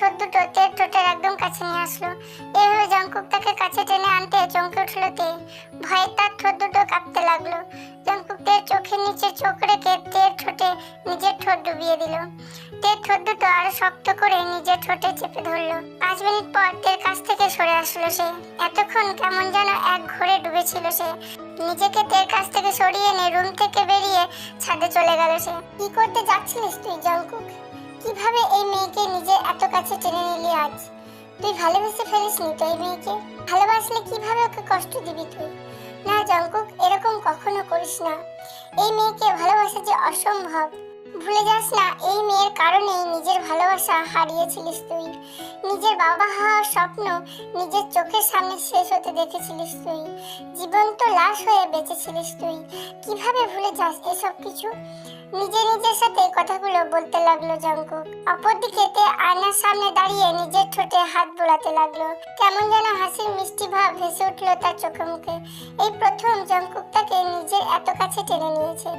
ঠোঁট দুটো তের ঠোঁটের একদম কাছে নিয়ে আসলো। এভাবে জঙ্কুক তাকে কাছে টেনে আনতে চমকে উঠল তে। ভয়ে তার ঠোঁট দুটো কাঁপতে লাগলো। জঙ্কুক তের চোখের নিচে চোখ রেখে তের ঠোঁটে নিজের ঠোঁট ডুবিয়ে দিল। তের ঠোঁট দুটো আরো শক্ত করে নিজের ঠোঁটে চেপে ধরলো। 5 মিনিট পর তের কাছ থেকে সরে আসলো সে। এতক্ষণ কেমন যেন এক ঘোরে ডুবেছিল সে। নিজেকে তের কাছ থেকে সরিয়ে এনে রুম থেকে বেরিয়ে ছাদে চলে গেল সে। কি করতে যাচ্ছিলিস তুই জঙ্কুক? কিভাবে এই মেয়েকে নিজের এত কাছে টেনে নিলি আজ? তুই ভালোবেসে ফেলিসনি তো এই মেয়েকে? ভালোবাসলে কিভাবে ওকে কষ্ট দিবি তুই? না জঙ্কুক, এরকম কখনো করিস না। এই মেয়েকে ভালোবাসা যে অসম্ভব। ভুলে যাস না, এই মেয়ের কারণেই নিজের ভালোবাসা হারিয়েছিলিস তুই। নিজের বাবা হওয়ার স্বপ্ন নিজের চোখের সামনে শেষ হতে দেখেছিলিস তুই। জীবন্ত লাশ হয়ে বেঁচেছিলিস তুই। কিভাবে ভুলে যাস এসব কিছু? নিজের সাথে কথাগুলো বলতে লাগলো জঙ্কুক। অপরদিকে তে আয়নার সামনে দাঁড়িয়ে নিজের ঠোঁটে হাত বোলাতে লাগলো। কেমন যেন হাসির মিষ্টি ভাব ভেসে উঠলো তার চোখে মুখে। এই প্রথম জঙ্কুক তাকে নিজের এত কাছে টেনে নিয়েছে।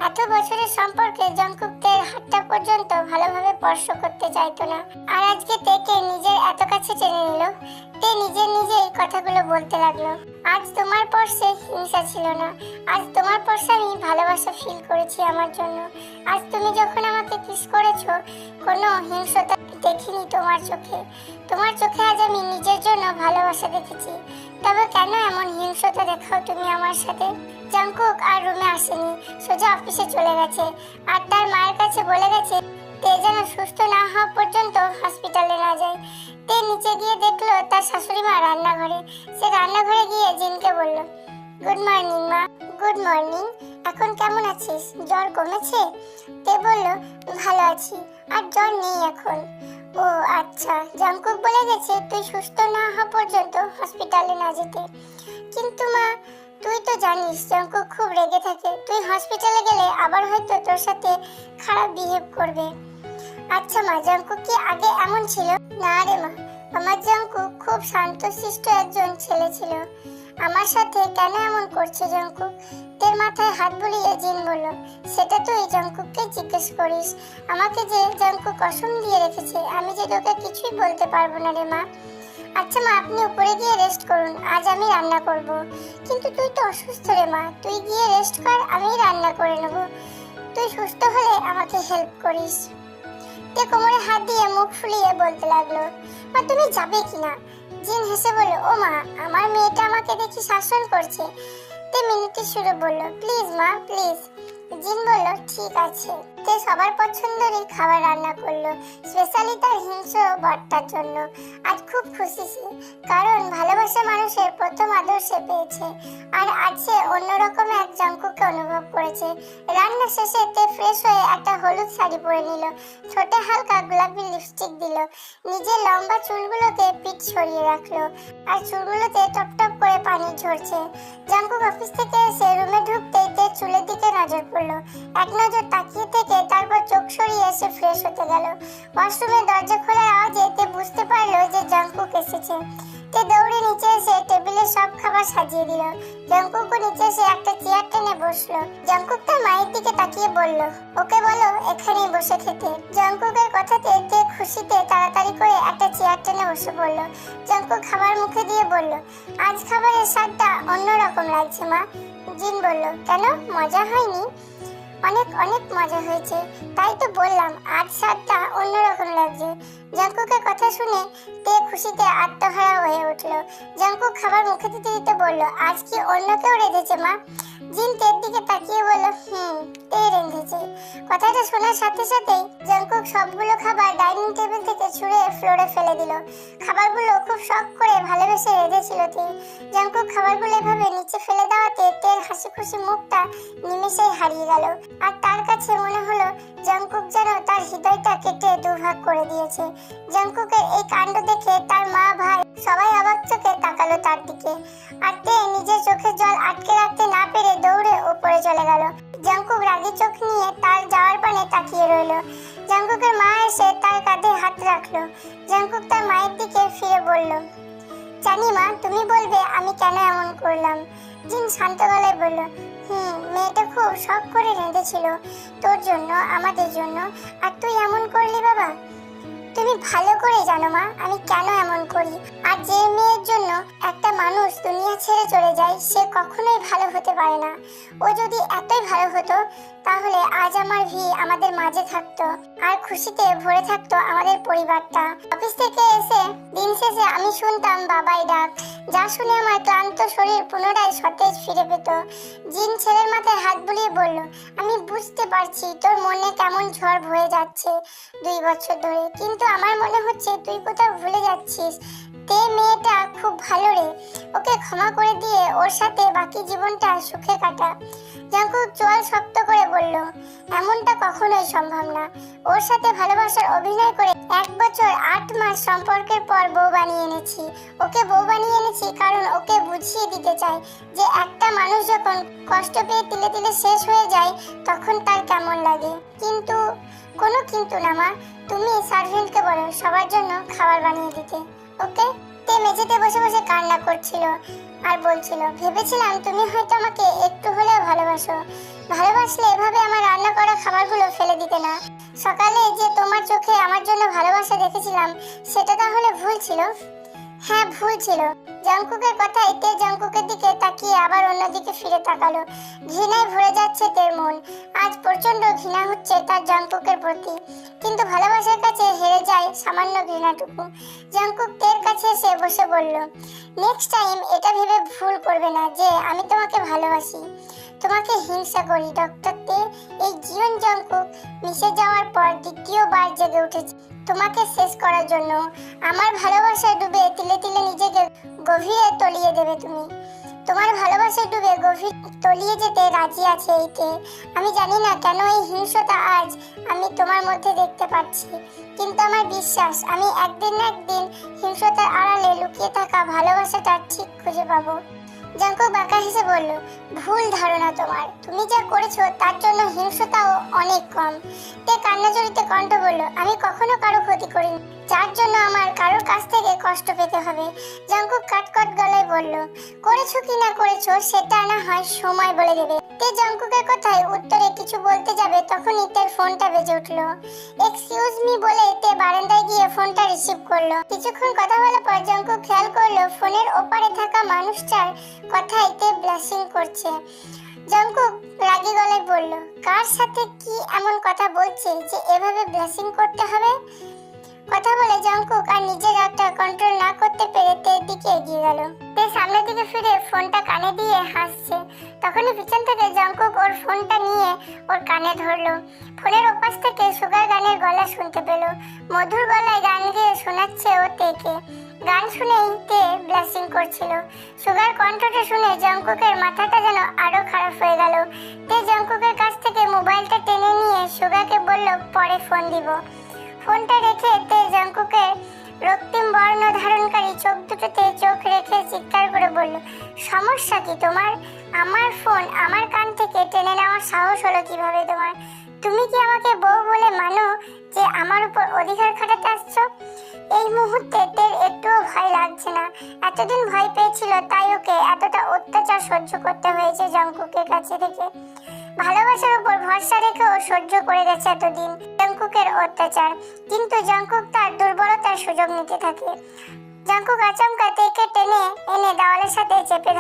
এত বছরের সম্পর্কে জঙ্কুক তের হাতটা পর্যন্ত ভালোভাবে স্পর্শ করতে চাইতো না, আর আজকে তেকে নিজের এত কাছে টেনে নিল। তে নিজেই কথাগুলো বলতে লাগলো। আজ তোমার স্পর্শে হিংসা ছিল না, আজ তোমার স্পর্শে আমি ভালোবাসা ফিল করেছি আমার জন্য। আজ তুমি যখন আমাকে কিস করেছো, কোনো হিংসতা দেখিনি তোমার চোখে। তোমার চোখে আজ আমি নিজের জন্য ভালোবাসা দেখেছি। তবে কেন এমন হিংসতা দেখাও তুমি আমার সাথে? জঙ্কুক আর রুমে আসেনি, সোজা অফিসে চলে গেছে। আর তার মায়ের কাছে বলে গেছে তে যেন সুস্থ না হওয়া পর্যন্ত হসপিটালে না যায়। তে নিচে গিয়ে দেখলো তার শাশুড়ি মা রান্নাঘরে। সে রান্নাঘরে গিয়ে জিনকে বলল, গুড মর্নিং মা। Good morning. এখন কেমন আছিস? জ্বর কমেছে? তে বলল, ভালো আছি, আর জ্বর নেই এখন। ও আচ্ছা, জঙ্কুক বলে গেছে তুই সুস্থ না হওয়া পর্যন্ত হসপিটালে না যেতে। কিন্তু মা, তুই তো জানিস জঙ্কুক খুব রেগে থাকে। তুই হসপিটালে গেলে আবার হয়তো তোর সাথে খারাপ বিহেভ করবে। আচ্ছা মা, জঙ্কুক কি আগে এমন ছিল? না রে মা, আমার জঙ্কুক খুব শান্তশিষ্ট একজন ছেলে ছিল। আমার সাথে কেন এমন করছে জঙ্কুক? তের মাথায় হাত বুলিয়ে জিন বলল, সেটা তুই জঙ্কুককে জিজ্ঞেস করিস। আমাকে যে জঙ্কুক কসম দিয়ে রেখেছে, আমি যে তোকে কিছুই বলতে পারবো না রে মা। আচ্ছা মা, আপনি উপরে গিয়ে রেস্ট করুন, আজ আমি রান্না করব। কিন্তু তুই তো অসুস্থ রে মা, তুই গিয়ে রেস্ট কর, আমি রান্না করে নেব। তুই সুস্থ হলে আমাকে হেল্প করিস। তে কোমরে হাত দিয়ে মুখ ফুলিয়ে বলতে লাগলো, মা তুমি যাবে কিনা? জিন হেসে বলল, ও মা, আমার মেয়েটা আমাকে দেখি শাসন করছে। তে মিনতি সুরে বলল, প্লিজ মা প্লিজ। জিন বলল, ঠিক আছে। তে সবার পছন্দেরই খাবার রান্না করলো, স্পেশালি তার হিংস্র বরটার জন্য। আজ খুব খুশি সে, কারণ ভালোবাসা মানুষের প্রথম আদর সে পেয়েছে। আর আজ সে অন্যরকম এক জঙ্কুককে অনুভব করেছে। রান্না শেষে তে ফ্রেশ হয়ে একটা হলুদ শাড়ি পরে নিল, ঠোঁটে হালকা গোলাপি লিপস্টিক দিল, নিজের লম্বা চুলগুলোকে পিঠ সরিয়ে রাখলো, আর চুলগুলোতে টপ টপ করে পানি ঝরছে। জঙ্কুক অফিস থেকে এসে রুমে ঢুকতেই তে চুলের দিকে নজর পড়লো। এক নজর তাকিয়ে থেকে তারপর চোখ সরিয়ে এসে ফ্রেশ হতে গেল। ওয়াশরুমের দরজা খোলার আওয়াজে তে বুঝতে পারলো যে জঙ্কুক এসেছে। তে দৌড়ে নিচে এসে টেবিলে সব খাবার সাজিয়ে দিল। জঙ্কুকও নিচে এসে একটা চেয়ার টেনে বসলো। জঙ্কুক তার মায়ের দিকে তাকিয়ে বলল, ওকে বলো এখানেই বসে খেতে। জঙ্কুকের কথাতে তে খুশিতে তাড়াতাড়ি করে একটা চেয়ার টেনে বসে পড়লো। জঙ্কুক খাবার মুখে দিয়ে বলল, আজ খাবারের স্বাদটা অন্যরকম লাগছে মা। জিন বলল, কেন, মজা হয়নি? অনেক অনেক মজা হয়েছে, তাই তো বললাম আজ স্বাদটা অন্যরকম লাগছে। জঙ্কুকের কথা শুনে তে খুশিতে আত্মহারা হয়ে উঠল। জঙ্কুক খাবার মুখে দিতে দিতে বলল, আজ কি অন্য কেউ রেঁধেছে মা? জিন তের দিকে তাকিয়ে বলল, তে রেঁধেছে। কথাটা শোনার সাথে সাথেই জঙ্কুক সবগুলো খাবার ডাইনিং টেবিল থেকে ছুঁড়ে ফ্লোরে ফেলে দিল। খাবারগুলো খুব শখ করে ভালোবেসে রেঁধেছিল তে। জঙ্কুক খাবারগুলো এভাবে নিচে ফেলে দেওয়াতে তের হাসি খুশি মুখটা নিমেষেই হারিয়ে গেল। আর তার কাছে মনে হলো জঙ্কুক যেন তার হৃদয়টা কেটে দুভাগ করে দিয়েছে। জঙ্কুকের এই কাণ্ড দেখে তার মা ভাই সবাই অবাক চোখে তাকালো তার দিকে। আর তে নিজের চোখের জল আটকে রাখতে না পেরে দৌড়ে উপরে চলে গেল। জঙ্কুক রাগী চোখ নিয়ে তার যাওয়ার পানে তাকিয়ে রইল। জঙ্কুকের মা এসে তার কাঁধে হাত রাখলো। জঙ্কুক তার মায়ের দিকে ফিরে বলল, জানি মা, তুমি বলবে আমি কেন এমন করলাম। জিন শান্ত গলায় বলল, মেয়েটা খুব শখ করে রেঁধেছিল তোর জন্য, আমাদের জন্য, আর তুই এমন করলি বাবা। তুমি ভালো করে জানো মা আমি কেন এমন করি। আর যে মেয়ের জন্য একটা মানুষ দুনিয়া ছেড়ে চলে যায় সে কখনোই ভালো হতে পারে না। ও যদি এতই ভালো হতো তাহলে আজ আমার আমাদের মাঝে থাকতো আর খুশিতে ভরে থাকতো আমাদের পরিবারটা। অফিস থেকে এসে দিন শেষে আমি শুনতাম বাবাই ডাক, যা শুনে আমার ক্লান্ত শরীর পুনরায় সতেজ ফিরে পেত। জিন ছেলের মাথায় হাত বুলিয়ে বলল, আমি বুঝতে পারছি তোর মনে কেমন ঝড় বয়ে যাচ্ছে 2 বছর ধরে, কিন্তু আমার মনে হচ্ছে তুই কোথাও ভুলে যাচ্ছিস তে মেয়েটা খুব ভালো রে, ওকে ক্ষমা করে দিয়ে ওর সাথে বাকি জীবনটা সুখে কাটা। জাঙ্কুক চোয়াল শক্ত করে বলল, এমনটা কখনোই সম্ভব না। ওর সাথে ভালোবাসার অভিনয় করে 1 বছর 8 মাস সম্পর্কের পর বউ বানিয়ে এনেছি। ওকে বউ বানিয়ে এনেছি কারণ ওকে বুঝিয়ে দিতে চাই যে একটা মানুষ যখন কষ্ট পেয়ে তিলে তিলে শেষ হয়ে যায় তখন তার কেমন লাগে। কিন্তু কোনো কিন্তু না মা, তুমি সার্ভেন্টকে বলো সবার জন্য খাবার বানিয়ে দিতে, ওকে? তে মেঝেতে বসে বসে কান্না করছিল আর বলছিল, ভেবেছিলাম তুমি হয়তো আমাকে একটু হলেও ভালোবাসো, ভালোবাসলে এভাবে আমার রান্না করা খাবারগুলো ফেলে দিতে না। সকালে যে তোমার চোখে আমার জন্য ভালোবাসা দেখেছিলাম সেটা তাহলে ভুল ছিল? হ্যাঁ ভুল ছিল। জাঙ্কুকের কথায় তে জাঙ্কুকের দিকে তাকিয়ে আবার অন্যদিকে ফিরে তাকালো। ঘৃণায় ভরে যাচ্ছে তের মন। আজ প্রচন্ড ঘৃণা হচ্ছে তার জাঙ্কুকের প্রতি, কিন্তু ভালোবাসার কাছে হেরে যায় সামান্য ঘৃণাটুকু। জাঙ্কুক তের কাছে এসে বসে বলল, নেক্সট টাইম এটা ভেবে ভুল করবে না যে আমি তোমাকে ভালোবাসি, তোমাকে হিংসা করি। ডক্টর তে, এই জীবন জাঙ্কুক মিশে যাওয়ার পর দ্বিতীয়বার জেগে উঠেছে তোমাকে শেষ করার জন্য। আমার ভালোবাসায় ডুবে তিলে তিলে নিজেকে গভীরে তলিয়ে দেবে তুমি। তোমার ভালোবাসায় ডুবে গভীর তলিয়ে যেতে রাজি আছে এইতে। আমি জানি না কেন এই হিংসতা আজ আমি তোমার মধ্যে দেখতে পাচ্ছি, কিন্তু আমার বিশ্বাস আমি একদিন না একদিন হিংসতার আড়ালে লুকিয়ে থাকা ভালোবাসাটা ঠিক খুঁজে পাবো। জাঙ্কুক বাঁকা হেসে বলল, ভুল ধারণা তোমার, তুমি যা করেছো তার জন্য হিংসতাও অনেক কম। তে কান্নাজড়িত কণ্ঠ বলল, আমি কখনো কারো ক্ষতি করিনি যার জন্য আমার কারোর কাছ থেকে কষ্ট পেতে হবে। জাঙ্কুক কাটকট গলায় বলল, করেছো কি না করেছো সেটা না হয় সময় বলে দেবে। তে জাঙ্কুকের কথায় উত্তরে কিছু বলতে যাবে তখনই তের ফোনটা বেজে উঠলো। এক্সকিউজ মি বলে তে বারান্দায় গিয়ে ফোনটা রিসিভ করলো। কিছুক্ষণ কথা বলার পর জাঙ্কুক খেয়াল করলো ফোনের ওপারে থাকা মানুষটার কথায় তে ব্লাশিং করছে। জাঙ্কুক রাগী গলায় বলল, কার সাথে কি এমন কথা বলছে যে এভাবে ব্লাশিং করতে হবে? কথা বলে জাঙ্কুক আর নিজের রাগটা কন্ট্রোল না করতে পেরে তের দিকে এগিয়ে গেল। তে সামনের দিকে ফিরে ফোনটা কানে দিয়ে হাসছে। তখনই পিছন থেকে জাঙ্কুক ওর ফোনটা নিয়ে ওর কানে ধরলো। ফোনের ওপাশ থেকে সুগার গানের গলা শুনতে পেল। মধুর গলায় গান গেয়ে শোনাচ্ছে ও তেকে। গান শুনেই তে ব্লাশিং করছিল। সুগার কণ্ঠটা শুনে জাঙ্কুকের মাথাটা যেন আরো খারাপ হয়ে গেল। তে জাঙ্কুকের কাছ থেকে মোবাইলটা টেনে নিয়ে সুগাকে বলল, পরে ফোন দিব। ফোনটা রেখে তে জাঙ্কুকের রক্তিম বর্ণ ধারণকারী চোখ দুটোতে চোখ রেখে চিৎকার করে বলল, সমস্যা কি তোমার? আমার ফোন আমার কান থেকে টেনে নেওয়ার সাহস হলো কিভাবে তোমার? তুমি কি আমাকে বউ বলে মানো যে আমার উপর অধিকার খাটাতে আসছো? এই মুহূর্তে তের একটুও ভয় লাগছে না। এতদিন ভয় পেয়েছিল তাই ওকে এতটা অত্যাচার সহ্য করতে হয়েছে জাঙ্কুকের কাছে থেকে। ভালোবাসার উপর ভরসা রেখেও সহ্য করে গেছে এতদিন জাঙ্কুকের অত্যাচার, কিন্তু জাঙ্কুক তার দুর্বলতার সুযোগ নিতে থাকে। জাঙ্কুক আচমকা তেকে টেনে এনে দেওয়ালের সাথে চেপে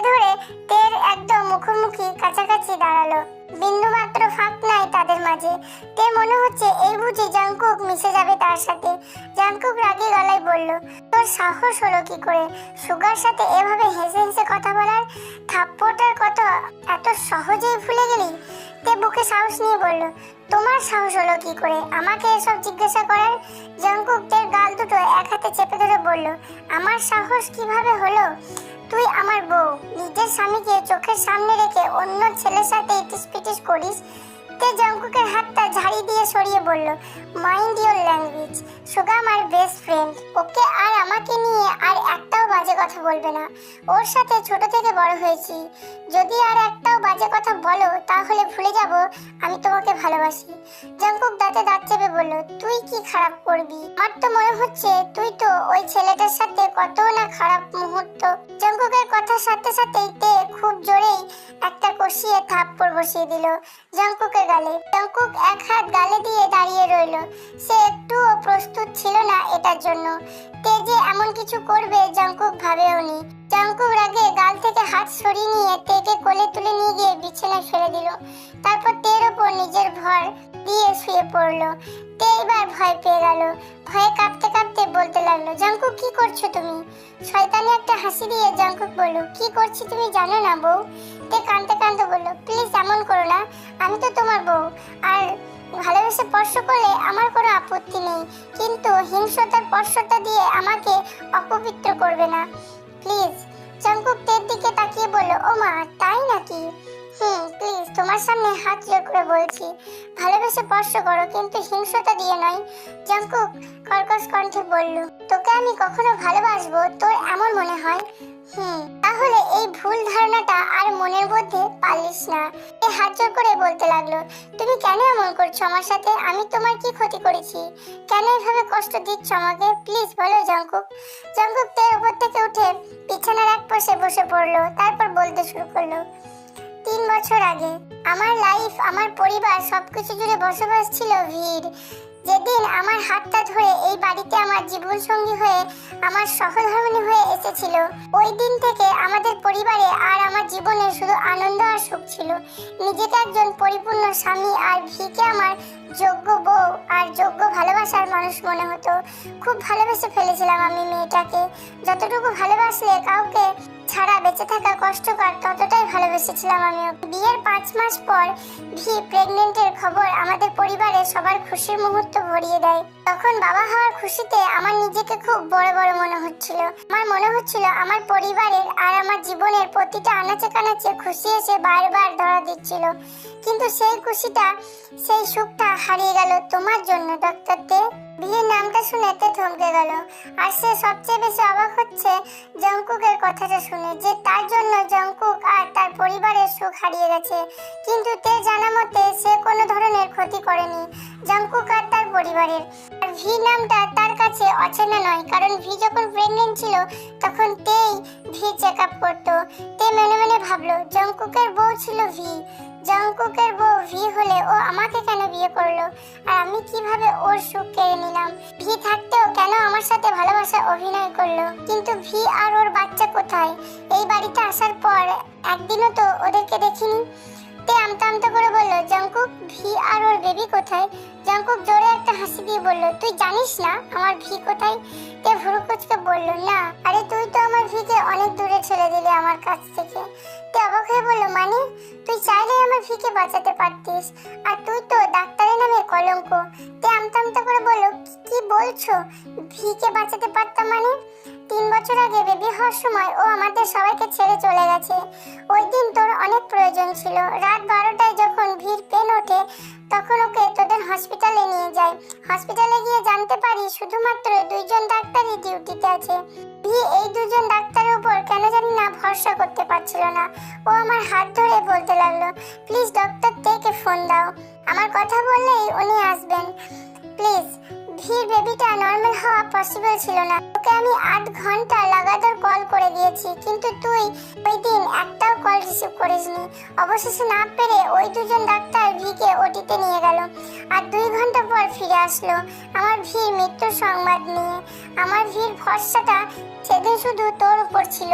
ধরে তের একদম মুখোমুখি কাছাকাছি দাঁড়ালো। বিন্দু মাত্র ফাঁক নাই তাদের মাঝে। তে মনে হচ্ছে এই বুঝি জাঙ্কুক মিশে যাবে তার সাথে। জাঙ্কুক রাগী গলায় বলল, তোর সাহস হলো কি করে সুগার সাথে এভাবে হেসে হেসে কথা বলার? থাপ্পড়টার কথা এত সহজেই ভুলে গেলি? তে বুকে সাহস নিয়ে বলল, তোমার সাহস হলো কি করে আমাকে এসব জিজ্ঞাসা করার? জাঙ্কুক তের গাল দুটো এক হাতে চেপে ধরে বলল, আমার সাহস কিভাবে হলো? তুই আমার বউ, নিজের স্বামীকে চোখের সামনে রেখে অন্য ছেলের সাথে ইটিস পিটিস করিস। তে জাঙ্কুকের হাতটা ঝাড়ি দিয়ে সরিয়ে বলল, মাইন্ড ইওর ল্যাঙ্গুয়েজ। সুগা আমার বেস্ট ফ্রেন্ড, ওকে আর আমাকে নিয়ে আর একটাও বাজে কথা বলবে না। ওর সাথে ছোট থেকে বড় হয়েছি, যদি আর একটাও বাজে কথা বলো তাহলে ভুলে যাব আমি তোমাকে ভালোবাসি। জাঙ্কুক দাঁতে দাঁত চেপে বলল, তুই কি খারাপ করবি? আমার তো মনে হচ্ছে তুই তো ওই ছেলেটার সাথে কত না খারাপ মুহূর্ত। জাঙ্কুকের কথার সাথে সাথেই তে খুব জোরেই একটা কষিয়ে থাপ্পড় বসিয়ে দিল জাঙ্কুকের গালে। জাঙ্কুক এক হাত গালে দিয়ে দাঁড়িয়ে রইল। সে একটুও প্রস্তুত ছিল না এটার জন্য। তে যে এমন কিছু করবে জঙ্কুক ভাবেওনি। জঙ্কুক রাগে গাল থেকে হাত সরিয়ে নিয়ে তেকে কোলে তুলে নিয়ে গিয়ে বিছানায় ফেলে দিল। তারপর তের ওপর নিজের ভর দিয়ে শুয়ে পড়লো। তে এবার ভয় পেয়ে গেল। ভয়ে কাঁপতে কাঁপতে বলতে লাগলো, জঙ্কুক কি করছো তুমি? শয়তানি একটা হাসি দিয়ে জঙ্কুক বলল, কি করছি তুমি জানো না বউ? তে কাঁদতে কাঁদতে বলল, প্লিজ এমন করো না, আমি তো তোমার বউ, আর ভালোবেসে স্পর্শ করলে আমার কোনো আপত্তি নেই, কিন্তু হিংস্রতার স্পর্শটা দিয়ে আমাকে অপবিত্র করবে না প্লিজ। জঙ্কুক তের দিকে তাকিয়ে বলল, ও মা তাই নাকি? প্লিজ তোমার সামনে হাত জোর করে বলছি, ভালোবেসে স্পর্শ করো, কিন্তু হিংস্রতা দিয়ে নয়। জঙ্কুক কর্কশ কণ্ঠে বলল, তোকে আমি কখনো ভালোবাসবো তোর এমন মনে হয়? তাহলে এই ভুল ধারণাটা আর মনের মধ্যে পালিস না। এ হাত জোর করে বলতে লাগলো, তুমি কেন এমন করছো আমার সাথে? আমি তোমার কি ক্ষতি করেছি? কেন এভাবে কষ্ট দিচ্ছ আমাকে? প্লিজ বলো জঙ্কুক। জঙ্কুক তের উপর থেকে উঠে বিছানার এক পাশে বসে পড়লো। তারপর বলতে শুরু করলো, 3 বছর আগে আমার লাইফ, আমার পরিবার, সবকিছু জুড়ে বসবাস ছিল ভিড়। যেদিন আমার হাতটা ধরে এই বাড়িতে আমার জীবন সঙ্গী হয়ে আমার সহধর্মিণী হয়ে এসেছিল, ওই দিন থেকে আমাদের পরিবারে আর আমার জীবনে শুধু আনন্দ আর সুখ ছিল। নিজেকে একজন পরিপূর্ণ স্বামী আর ভিকে আমার যোগ্য বউ আর যোগ্য ভালোবাসার মানুষ মনে হতো। খুব ভালোবেসে ফেলেছিলাম আমি মেয়েটাকে। যতটুকু ভালোবাসলে কাউকে ছাড়া বেঁচে থাকা কষ্টকর, ততটাই ভালোবেসেছিলাম আমি। বিয়ের 5 মাস পর ভি প্রেগনেন্টের খবর আমাদের পরিবারে সবার খুশির মুহূর্ত ভরিয়ে দেয়। তখন বাবা হওয়ার খুশিতে আমার নিজেকে খুব বড় বড় মনে হচ্ছিল। আমার মনে হচ্ছিল আমার পরিবারের আর আমার জীবনের প্রতিটা আনাচে কানাচে খুশি এসে বারবার ধরা দিচ্ছিল। কিন্তু সেই খুশিটা, সেই সুখটা হারিয়ে গেল তোমার জন্য ডক্টর তে। বিয়ের নামটা শুনে তে থমকে গেল। আর সে সবচেয়ে বেশি অবাক হচ্ছে জঙ্কুকের কথাটা শুনে, যে তার জন্য জঙ্কুক আর তার পরিবারের সুখ হারিয়ে গেছে। কিন্তু তে জানা মতে সে কোনো ধরনের ক্ষতি করেনি জঙ্কুক আর তার পরিবারের। আর ভি নামটা তার কাছে অচেনা নয়, কারণ ভি যখন প্রেগনেন্ট ছিল তখন তেই ভি চেক আপ করতো। তে মনে মনে ভাবলো, জঙ্কুকের বউ ছিল ভি, জঙ্কুকের বউ ভি হলে ও আমাকে কেন বিয়ে করলো, আর আমি কিভাবে ওর সুখ কেড়ে নিলাম? ভি থাকতেও কেন আমার সাথে ভালোবাসা অভিনয় করলো? কিন্তু ভি আর ওর বাচ্চা কোথায়? এই বাড়িতে আসার পর একদিনও তো ওদেরকে দেখিনি। তে আমতা আমতা করে বলল, জঙ্কুক, ভি আর ওর বেবি কোথায়? জঙ্কুক জোরে একটা হাসি দিয়ে বলল, তুই জানিস না আমার ভি কোথায়? তে ভুরু কুঁচকে বলল, না। আরে তুই তো আমার ভিকে অনেক দূরে ঠেলে দিলি আমার কাছ থেকে। তে অবাক হয়ে বলল, মানে? তুই চাইলে আমার ভিকে বাঁচাতে পারতিস, আর তুই তো ডাক্তারের নামে কলঙ্ক। তে আমতা আমতা করে বলল, কি বলছো? ভিকে বাঁচাতে পারতাম মানে? 3 বছর আগে বেবি হওয়ার সময় ও আমাদের সবাইকে ছেড়ে চলে গেছে। ওই দিন তোর অনেক প্রয়োজন ছিল। রাত 12টায় যখন ভিড় পেন ওঠে তখন ওকে তোদের হসপিটালে নিয়ে যায়। হসপিটালে গিয়ে জানতে পারি শুধুমাত্র 2 জন ডাক্তারই ডিউটিতে আছে। ভি এই 2 জন ডাক্তারের উপর কেন জানি না ভরসা করতে পারছিল না। ও আমার হাত ধরে বলতে লাগলো, প্লিজ ডক্টর তেকে ফোন দাও, আমার কথা বললেই উনি আসবেন প্লিজ। ভির বেবিটা নর্মাল হওয়া পসিবল ছিল না। ওকে আমি 8 ঘন্টা লাগাতার কল করে দিয়েছি, কিন্তু তুই ওই দিন একটাও কল রিসিভ করিসনি। অবশেষে না পেরে ওই 2 জন ডাক্তার ভিকে ওটিতে নিয়ে গেল, আর 2 ঘন্টা পর ফিরে আসলো আমার ভির মৃত্যুর সংবাদ নিয়ে। আমার ভির ভরসাটা সেদিন শুধু তোর উপর ছিল।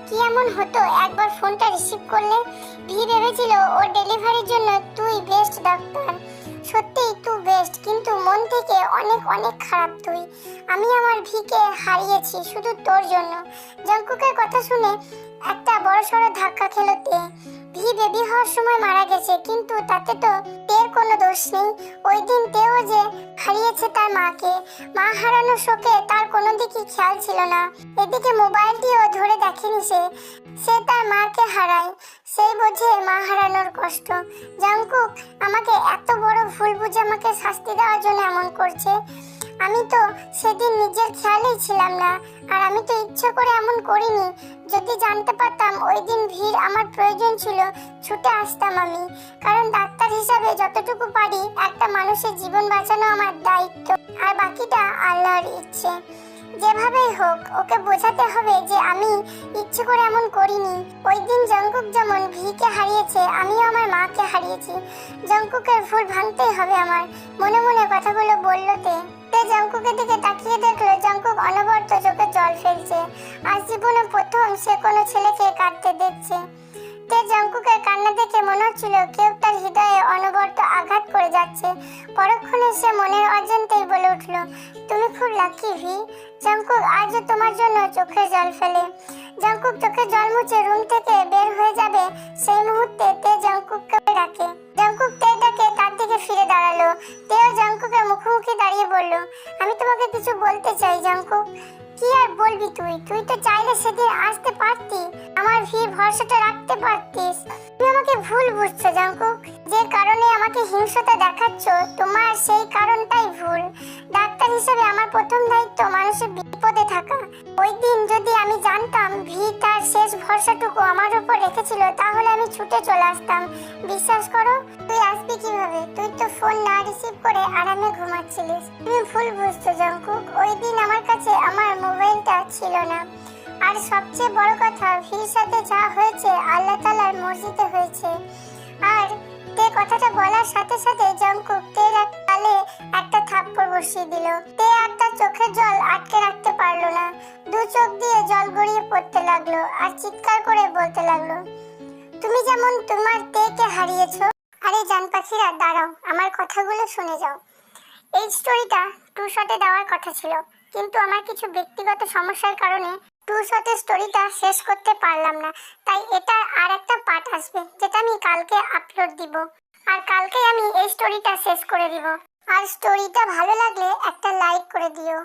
কি এমন হতো একবার ফোনটা রিসিভ করলে? ভি ভেবেছিল ওর ডেলিভারির জন্য তুই বেস্ট ডাক্তার। সত্যিই তুই বেস্ট, কিন্তু মন থেকে অনেক অনেক খারাপ তুই। আমি আমার ভিকে হারিয়েছি শুধু তোর জন্য। জঙ্কুকের কথা শুনে একটা বড়সড় ধাক্কা খেলো তে। ভি বেবি হওয়ার সময় মারা গেছে, কিন্তু তাতে তো তের কোনো দোষ নেই। ওই দিন তেও যে হারিয়েছে তার মাকে, মা হারানোর শোকে তার কোনো দিকই খেয়াল ছিল না। এদিকে মোবাইলটিও ধরে দেখেনি সে তার মাকে হারায়, সেই বোঝে মা হারানোর কষ্ট। জঙ্কুক আমাকে এত বড় ভুল বুঝে আমাকে শাস্তি দেওয়ার জন্য এমন করছে। আমি তো সেদিন নিজের খেয়ালেই ছিলাম না, আর আমি তো ইচ্ছে করে এমন করিনি। যদি জানতে পারতাম ওই দিন ভিড় আমার প্রয়োজন ছিল, ছুটে আসতাম আমি, কারণ ডাক্তার হিসাবে যতটুকু পারি একটা মানুষের জীবন বাঁচানো আমার দায়িত্ব, আর বাকিটা আল্লাহর ইচ্ছে। যেভাবেই হোক ওকে বোঝাতে হবে যে আমি ইচ্ছে করে এমন করিনি। ওই দিন জঙ্কুক যেমন ভিকে হারিয়েছে, আমিও আমার মাকে হারিয়েছি। জঙ্কুকের ভুল ভাঙতেই হবে আমার। মনে মনে কথাগুলো বলল তে। জঙ্কুকের দিকে তাকিয়ে দেখলো জঙ্কুক অনবরত চোখে জল ফেলছে। আজ জীবনে প্রথম সে কোনো ছেলেকে কাঁদতে দেখছে। তে জঙ্কুকের কান্না দেখে মনে হচ্ছিল কেউ তার হৃদয়ে অনবরত আঘাত করে যাচ্ছে। পরক্ষণে সে মনের অজান্তেই বলে উঠল, তুমি খুব লাকি ভি। জঙ্কুক আজও তোমার জন্য চোখে জল ফেলে। জঙ্কুক চোখে জল মুছে রুম থেকে বের হয়ে যাবে সেই মুহূর্তে তে জঙ্কুককে ডাকে। জঙ্কুক তে ডাকে তার দিকে ফিরে দাঁড়ালো। তেও জঙ্কুকের মুখোমুখি দাঁড়িয়ে বলল, আমি তোমাকে কিছু বলতে চাই জঙ্কুক। কি আর বলবি তুই? তুই তো চাইলে সেদিন আসতে পারতি, আমার ভরসাটা রাখতে পারতিস। তুমি আমাকে ভুল বুঝছো জঙ্কুক। যে কারণে আমাকে হিংসতা দেখাচ্ছ তোমার সেই কারণটাই ভুল। ডাক্তার হিসেবে আমার প্রথম দায়িত্ব মানুষের বিপদে থাকা। ওই দিন যদি আমি জানতাম তার শেষ ভরসাটুকু আমার উপর রেখেছিল তাহলে আমি ছুটে চলে আসতাম। বিশ্বাস করো, তুই আসবি কিভাবে? তুই তো ফোন না রিসিভ করে আরামে ঘুমাচ্ছিলিস। তুমি ভুল বুঝছো জঙ্কুক। ওই দিন আমার কাছে আমার মোবাইলটা ছিল না। আর সবচেয়ে বড় কথা, ভির সাথে যা হয়েছে আল্লাহ তাআলার মর্জিতে হয়েছে। আর তে কথাটা বলার সাথে সাথে জঙ্কুক তের গালে একটা থাপ্পড় বসিয়ে দিল। তে আর তার চোখের জল আটকে রাখতে পারলো না। দু চোখ দিয়ে জল গড়িয়ে পড়তে লাগলো আর চিৎকার করে বলতে লাগলো, তুমি যেমন তোমার তেকে হারিয়েছো। আরে জান পাখিরা দাঁড়াও, আমার কথাগুলো শুনে যাও। এই স্টোরিটা টু শটে দেওয়ার কথা ছিল, কিন্তু আমার কিছু ব্যক্তিগত সমস্যার কারণে টু শটে স্টোরিটা শেষ করতে পারলাম না। তাই এটা আর একটা পার্ট আসবে যেটা আমি কালকে আপলোড দিব। আর কালকে আমি এই স্টোরিটা শেষ করে দিব। আর স্টোরিটা ভালো লাগলে একটা লাইক করে দিও।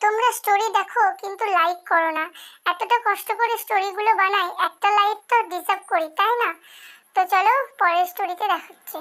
তোমরা স্টোরি দেখো কিন্তু লাইক করো না। এতটা কষ্ট করে স্টোরিগুলো বানাই, একটা লাইক তো ডিজার্ভ করি, তাই না? তো চলো পরের স্টোরিতে দেখাচ্ছি।